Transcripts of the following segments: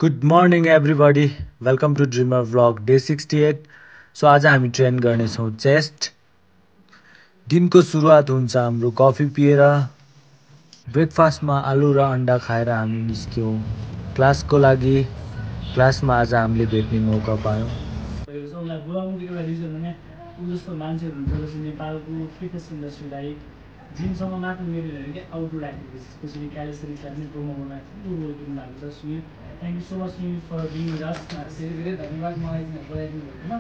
Good morning everybody welcome to dreamer vlog day 68। So आज हामी train गर्नेछौँ chest. दिनको सुरुवात हुन्छ हाम्रो कफी पिएर। ब्रेकफास्टमा आलु र अन्डा खाएर हामी निस्क्यौँ क्लासको लागि। क्लासमा आज हामीले भेट्ने मौका पायौँ। उसलाई बोलाउनुको एउटा रिजन भने ऊ जस्तो मान्छेहरू हुन्छ जसले नेपालको फिटनेस इन्डस्ट्रीलाई जिमसँग मात्र मेरो होइन कि आउटडोर एक्टिभिटिज स्पेसली क्यालिस्थेनिक्सलाई पनि प्रोमोट गर्न ठुलो रोल दिनु भएको छ। Sunil, thank you so much Sunil for being with us. धेरै धेरै धन्यवाद मलाई चाहिँ बोलाइदिनु भएकोमा।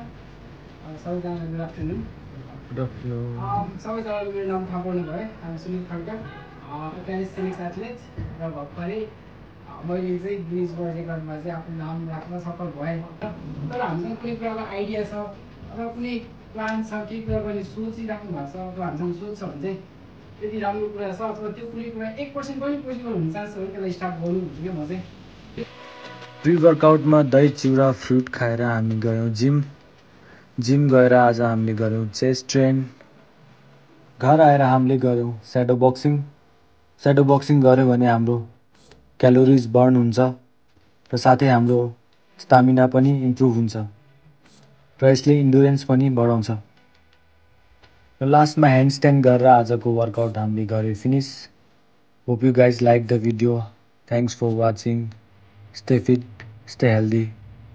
सबैजनालाई गुड आफ्टरनुन। सबैजनाले मेरो नाम थाहा पाउनु भयो। सुनिल खड्का, क्यालिस्थेनिक्स एथलेट र भर्खरै मैले चाहिँ गिनिज वर्ल्ड रेकर्डमा चाहिँ आफ्नो नाम राख्न सफल भएँ। तर हामीसँग कुनै कुराको आइडिया छ अथवा कुनै प्लान छ, केही कुरा गर्ने सोचिराख्नु भएको छ अथवा हामीसँग सोच छ भने चाहिँ यति राम्रो कुरा छ अथवा त्यो कुनै कुरा 1% पनि पोसिबल हुन चाहन्छ भने त्यसलाई स्टार्ट गर्नु भन्छु क्या म चाहिँ। प्री वर्कआउटमा दही चिउरा फ्रुट खाएर हामी गयौँ जिम गएर आज हामीले गऱ्यौँ चेस्ट ट्रेन। घर आएर हामीले गऱ्यौँ स्याडो बक्सिङ गऱ्यो भने हाम्रो क्यालोरिज बर्न हुन्छ र साथै हाम्रो स्टामिना पनि इम्प्रुभ हुन्छ र यसले इन्डुरेन्स पनि बढाउँछ। र लास्टमा ह्यान्डस्ट्यान्ड गरेर आजको वर्कआउट हामीले गऱ्यौँ finish. Hope you guys like the video. Thanks for watching. Stay fit, stay healthy.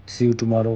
See you tomorrow.